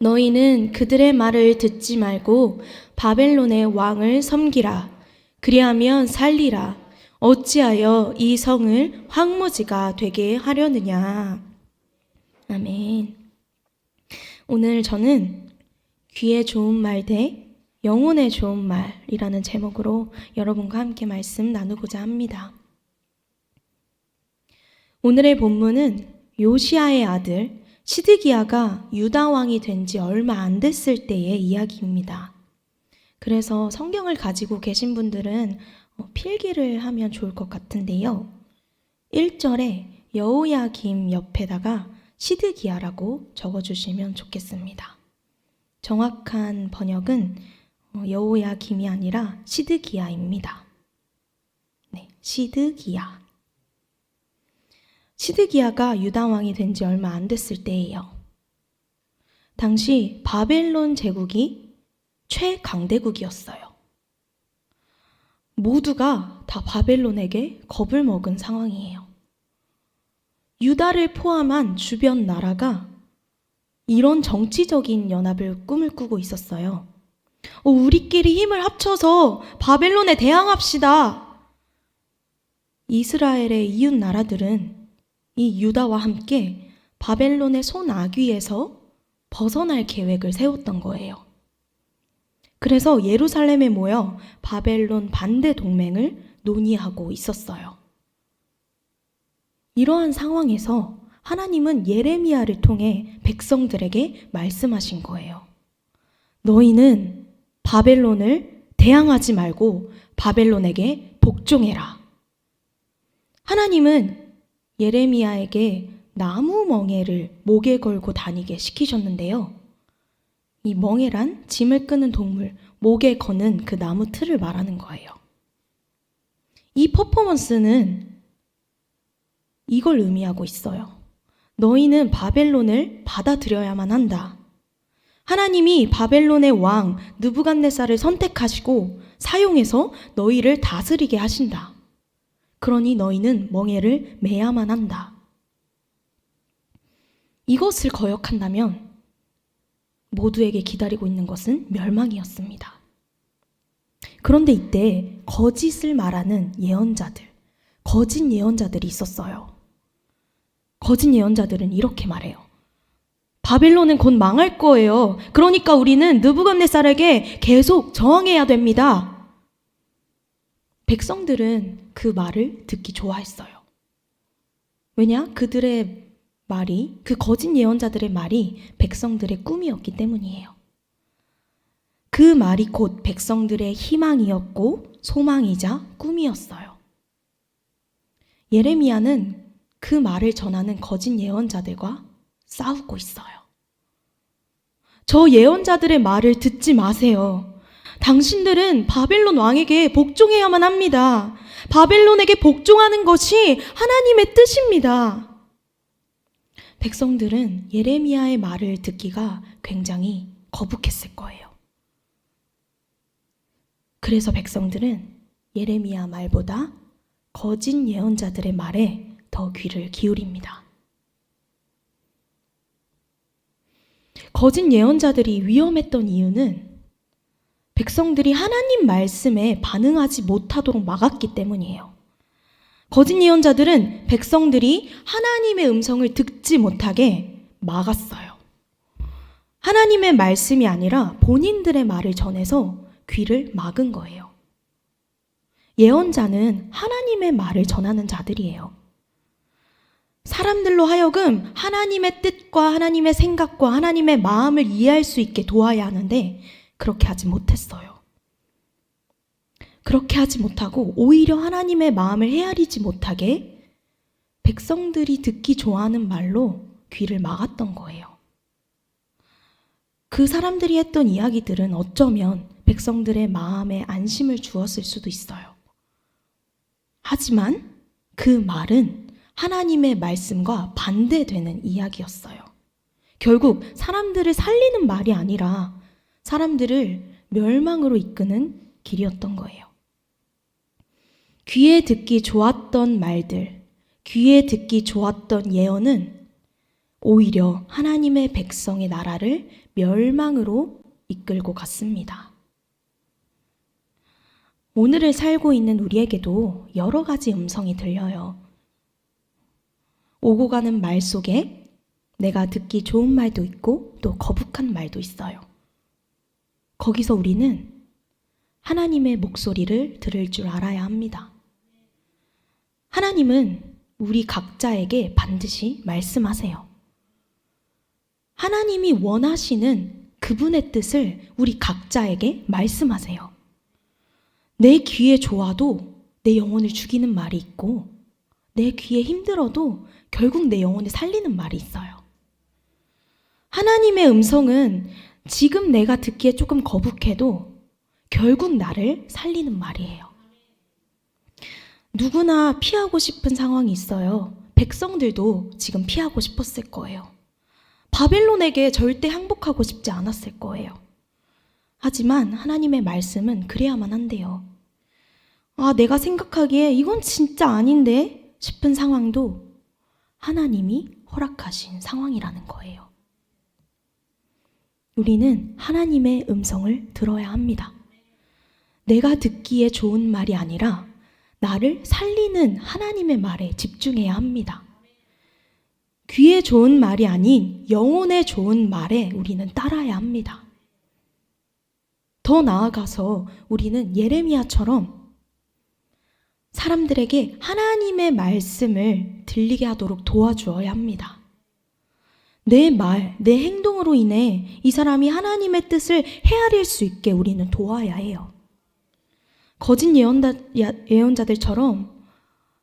너희는 그들의 말을 듣지 말고 바벨론의 왕을 섬기라. 그리하면 살리라. 어찌하여 이 성을 황무지가 되게 하려느냐. 아멘. 오늘 저는 귀에 좋은 말 대 영혼에 좋은 말이라는 제목으로 여러분과 함께 말씀 나누고자 합니다. 오늘의 본문은 요시야의 아들 시드기야가 유다 왕이 된 지 얼마 안 됐을 때의 이야기입니다. 그래서 성경을 가지고 계신 분들은 필기를 하면 좋을 것 같은데요. 1절에 여호야김 옆에다가 시드기야라고 적어주시면 좋겠습니다. 정확한 번역은 여호야김이 아니라 시드기야입니다. 네, 시드기야. 시드기야가 유다 왕이 된 지 얼마 안 됐을 때예요. 당시 바벨론 제국이 최강대국이었어요. 모두가 다 바벨론에게 겁을 먹은 상황이에요. 유다를 포함한 주변 나라가 이런 정치적인 연합을 꿈을 꾸고 있었어요. 우리끼리 힘을 합쳐서 바벨론에 대항합시다. 이스라엘의 이웃 나라들은 이 유다와 함께 바벨론의 손아귀에서 벗어날 계획을 세웠던 거예요. 그래서 예루살렘에 모여 바벨론 반대 동맹을 논의하고 있었어요. 이러한 상황에서 하나님은 예레미야를 통해 백성들에게 말씀하신 거예요. 너희는 바벨론을 대항하지 말고 바벨론에게 복종해라. 하나님은 예레미야에게 나무 멍에를 목에 걸고 다니게 시키셨는데요. 이 멍에란 짐을 끄는 동물, 목에 거는 그 나무 틀을 말하는 거예요. 이 퍼포먼스는 이걸 의미하고 있어요. 너희는 바벨론을 받아들여야만 한다. 하나님이 바벨론의 왕 느부갓네살을 선택하시고 사용해서 너희를 다스리게 하신다. 그러니 너희는 멍에를 매야만 한다. 이것을 거역한다면 모두에게 기다리고 있는 것은 멸망이었습니다. 그런데 이때 거짓을 말하는 예언자들, 거짓 예언자들이 있었어요. 거짓 예언자들은 이렇게 말해요. 바벨론은 곧 망할 거예요. 그러니까 우리는 느부갓네살에게 계속 저항해야 됩니다. 백성들은 그 말을 듣기 좋아했어요. 왜냐? 그들의 말이, 그 거짓 예언자들의 말이 백성들의 꿈이었기 때문이에요. 그 말이 곧 백성들의 희망이었고 소망이자 꿈이었어요. 예레미야는 그 말을 전하는 거짓 예언자들과 싸우고 있어요. 저 예언자들의 말을 듣지 마세요. 당신들은 바벨론 왕에게 복종해야만 합니다. 바벨론에게 복종하는 것이 하나님의 뜻입니다. 백성들은 예레미야의 말을 듣기가 굉장히 거북했을 거예요. 그래서 백성들은 예레미야 말보다 거짓 예언자들의 말에 더 귀를 기울입니다. 거짓 예언자들이 위험했던 이유는 백성들이 하나님 말씀에 반응하지 못하도록 막았기 때문이에요. 거짓 예언자들은 백성들이 하나님의 음성을 듣지 못하게 막았어요. 하나님의 말씀이 아니라 본인들의 말을 전해서 귀를 막은 거예요. 예언자는 하나님의 말을 전하는 자들이에요. 사람들로 하여금 하나님의 뜻과 하나님의 생각과 하나님의 마음을 이해할 수 있게 도와야 하는데 그렇게 하지 못했어요. 그렇게 하지 못하고 오히려 하나님의 마음을 헤아리지 못하게 백성들이 듣기 좋아하는 말로 귀를 막았던 거예요. 그 사람들이 했던 이야기들은 어쩌면 백성들의 마음에 안심을 주었을 수도 있어요. 하지만 그 말은 하나님의 말씀과 반대되는 이야기였어요. 결국 사람들을 살리는 말이 아니라 사람들을 멸망으로 이끄는 길이었던 거예요. 귀에 듣기 좋았던 말들, 귀에 듣기 좋았던 예언은 오히려 하나님의 백성의 나라를 멸망으로 이끌고 갔습니다. 오늘을 살고 있는 우리에게도 여러 가지 음성이 들려요. 오고 가는 말 속에 내가 듣기 좋은 말도 있고 또 거북한 말도 있어요. 거기서 우리는 하나님의 목소리를 들을 줄 알아야 합니다. 하나님은 우리 각자에게 반드시 말씀하세요. 하나님이 원하시는 그분의 뜻을 우리 각자에게 말씀하세요. 내 귀에 좋아도 내 영혼을 죽이는 말이 있고 내 귀에 힘들어도 결국 내 영혼을 살리는 말이 있어요. 하나님의 음성은 지금 내가 듣기에 조금 거북해도 결국 나를 살리는 말이에요. 누구나 피하고 싶은 상황이 있어요. 백성들도 지금 피하고 싶었을 거예요. 바벨론에게 절대 항복하고 싶지 않았을 거예요. 하지만 하나님의 말씀은 그래야만 한대요. 내가 생각하기에 이건 진짜 아닌데 싶은 상황도 하나님이 허락하신 상황이라는 거예요. 우리는 하나님의 음성을 들어야 합니다. 내가 듣기에 좋은 말이 아니라 나를 살리는 하나님의 말에 집중해야 합니다. 귀에 좋은 말이 아닌 영혼에 좋은 말에 우리는 따라야 합니다. 더 나아가서 우리는 예레미야처럼 사람들에게 하나님의 말씀을 들리게 하도록 도와주어야 합니다. 내 말, 내 행동으로 인해 이 사람이 하나님의 뜻을 헤아릴 수 있게 우리는 도와야 해요. 거짓 예언자들처럼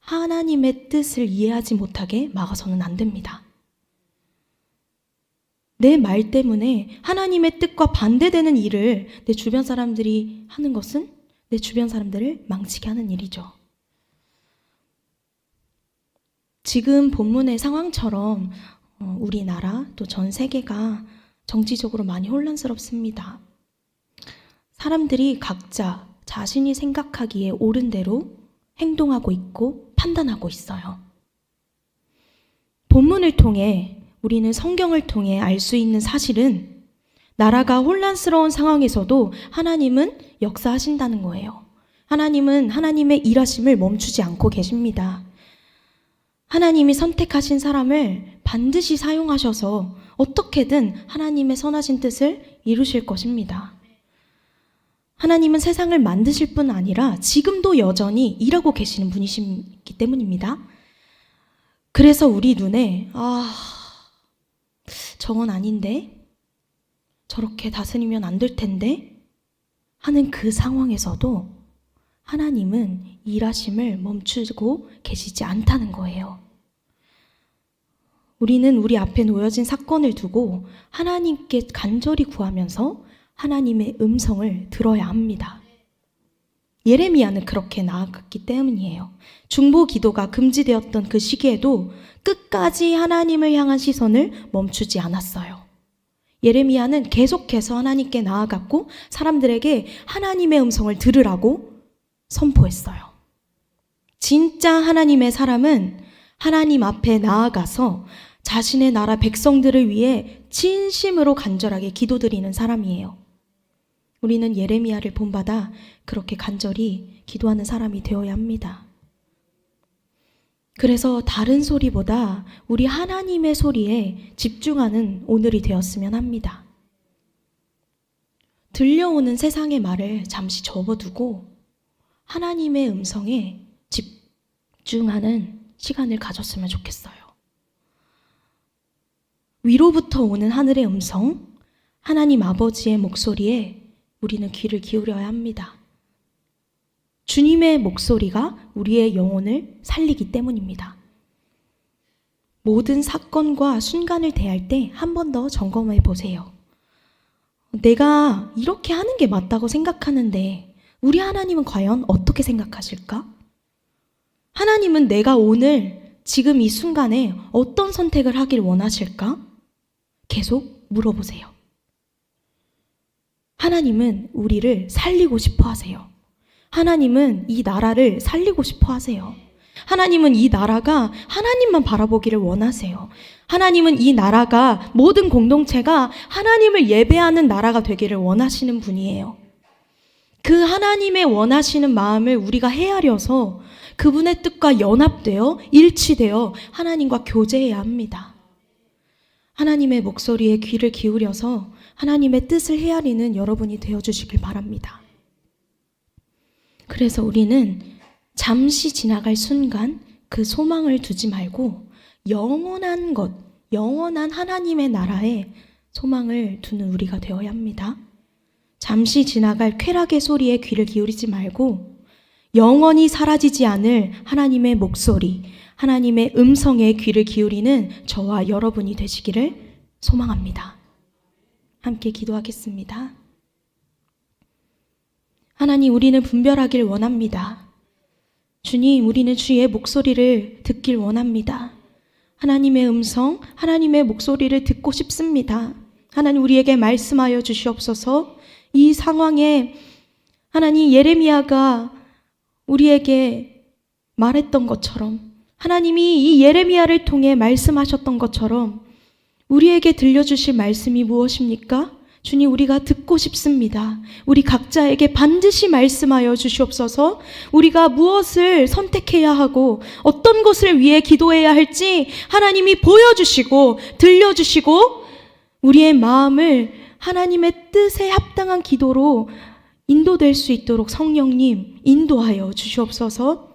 하나님의 뜻을 이해하지 못하게 막아서는 안 됩니다. 내 말 때문에 하나님의 뜻과 반대되는 일을 내 주변 사람들이 하는 것은 내 주변 사람들을 망치게 하는 일이죠. 지금 본문의 상황처럼 우리나라 또 전 세계가 정치적으로 많이 혼란스럽습니다. 사람들이 각자 자신이 생각하기에 옳은 대로 행동하고 있고 판단하고 있어요. 본문을 통해 우리는 성경을 통해 알 수 있는 사실은 나라가 혼란스러운 상황에서도 하나님은 역사하신다는 거예요. 하나님은 하나님의 일하심을 멈추지 않고 계십니다. 하나님이 선택하신 사람을 반드시 사용하셔서 어떻게든 하나님의 선하신 뜻을 이루실 것입니다. 하나님은 세상을 만드실 뿐 아니라 지금도 여전히 일하고 계시는 분이시기 때문입니다. 그래서 우리 눈에 저건 아닌데? 저렇게 다스리면 안 될 텐데? 하는 그 상황에서도 하나님은 일하심을 멈추고 계시지 않다는 거예요. 우리는 우리 앞에 놓여진 사건을 두고 하나님께 간절히 구하면서 하나님의 음성을 들어야 합니다. 예레미야는 그렇게 나아갔기 때문이에요. 중보 기도가 금지되었던 그 시기에도 끝까지 하나님을 향한 시선을 멈추지 않았어요. 예레미야는 계속해서 하나님께 나아갔고 사람들에게 하나님의 음성을 들으라고 선포했어요. 진짜 하나님의 사람은 하나님 앞에 나아가서 자신의 나라 백성들을 위해 진심으로 간절하게 기도드리는 사람이에요. 우리는 예레미야를 본받아 그렇게 간절히 기도하는 사람이 되어야 합니다. 그래서 다른 소리보다 우리 하나님의 소리에 집중하는 오늘이 되었으면 합니다. 들려오는 세상의 말을 잠시 접어두고 하나님의 음성에 집중하는 시간을 가졌으면 좋겠어요. 위로부터 오는 하늘의 음성, 하나님 아버지의 목소리에 우리는 귀를 기울여야 합니다. 주님의 목소리가 우리의 영혼을 살리기 때문입니다. 모든 사건과 순간을 대할 때 한 번 더 점검해 보세요. 내가 이렇게 하는 게 맞다고 생각하는데 우리 하나님은 과연 어떻게 생각하실까? 하나님은 내가 오늘 지금 이 순간에 어떤 선택을 하길 원하실까? 계속 물어보세요. 하나님은 우리를 살리고 싶어 하세요. 하나님은 이 나라를 살리고 싶어 하세요. 하나님은 이 나라가 하나님만 바라보기를 원하세요. 하나님은 이 나라가, 모든 공동체가 하나님을 예배하는 나라가 되기를 원하시는 분이에요. 그 하나님의 원하시는 마음을 우리가 헤아려서 그분의 뜻과 연합되어 일치되어 하나님과 교제해야 합니다. 하나님의 목소리에 귀를 기울여서 하나님의 뜻을 헤아리는 여러분이 되어주시길 바랍니다. 그래서 우리는 잠시 지나갈 순간 그 소망을 두지 말고 영원한 것, 영원한 하나님의 나라에 소망을 두는 우리가 되어야 합니다. 잠시 지나갈 쾌락의 소리에 귀를 기울이지 말고 영원히 사라지지 않을 하나님의 목소리, 하나님의 음성에 귀를 기울이는 저와 여러분이 되시기를 소망합니다. 함께 기도하겠습니다. 하나님, 우리는 분별하길 원합니다. 주님, 우리는 주의 목소리를 듣길 원합니다. 하나님의 음성, 하나님의 목소리를 듣고 싶습니다. 하나님, 우리에게 말씀하여 주시옵소서. 이 상황에 하나님, 예레미야가 우리에게 말했던 것처럼, 하나님이 이 예레미야를 통해 말씀하셨던 것처럼 우리에게 들려주실 말씀이 무엇입니까? 주님, 우리가 듣고 싶습니다. 우리 각자에게 반드시 말씀하여 주시옵소서. 우리가 무엇을 선택해야 하고 어떤 것을 위해 기도해야 할지 하나님이 보여주시고 들려주시고 우리의 마음을 하나님의 뜻에 합당한 기도로 인도될 수 있도록 성령님 인도하여 주시옵소서.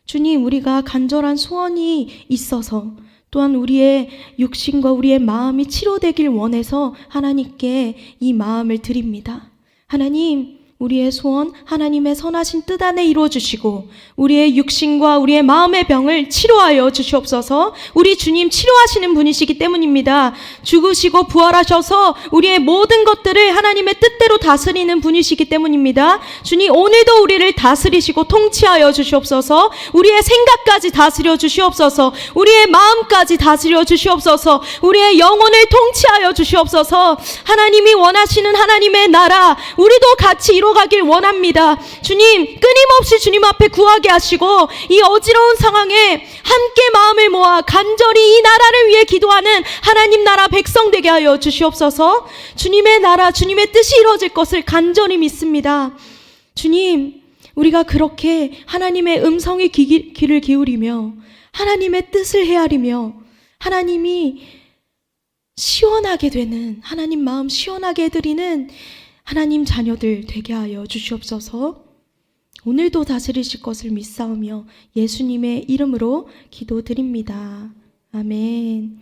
주님, 우리가 간절한 소원이 있어서 또한 우리의 육신과 우리의 마음이 치료되길 원해서 하나님께 이 마음을 드립니다. 하나님, 우리의 소원 하나님의 선하신 뜻 안에 이루어주시고 우리의 육신과 우리의 마음의 병을 치료하여 주시옵소서. 우리 주님 치료하시는 분이시기 때문입니다. 죽으시고 부활하셔서 우리의 모든 것들을 하나님의 뜻대로 다스리는 분이시기 때문입니다. 주님, 오늘도 우리를 다스리시고 통치하여 주시옵소서. 우리의 생각까지 다스려 주시옵소서. 우리의 마음까지 다스려 주시옵소서. 우리의 영혼을 통치하여 주시옵소서. 하나님이 원하시는 하나님의 나라 우리도 같이 이뤄가길 원합니다. 주님, 끊임없이 주님 앞에 구하게 하시고 이 어지러운 상황에 함께 마음을 모아 간절히 이 나라를 위해 기도하는 하나님 나라 백성 되게 하여 주시옵소서. 주님의 나라, 주님의 뜻이 이루어질 것을 간절히 믿습니다. 주님, 우리가 그렇게 하나님의 음성에 귀를 기울이며 하나님의 뜻을 헤아리며 하나님이 시원하게 되는, 하나님 마음 시원하게 해드리는 하나님 자녀들 되게 하여 주시옵소서. 오늘도 다스리실 것을 믿사오며 예수님의 이름으로 기도드립니다. 아멘.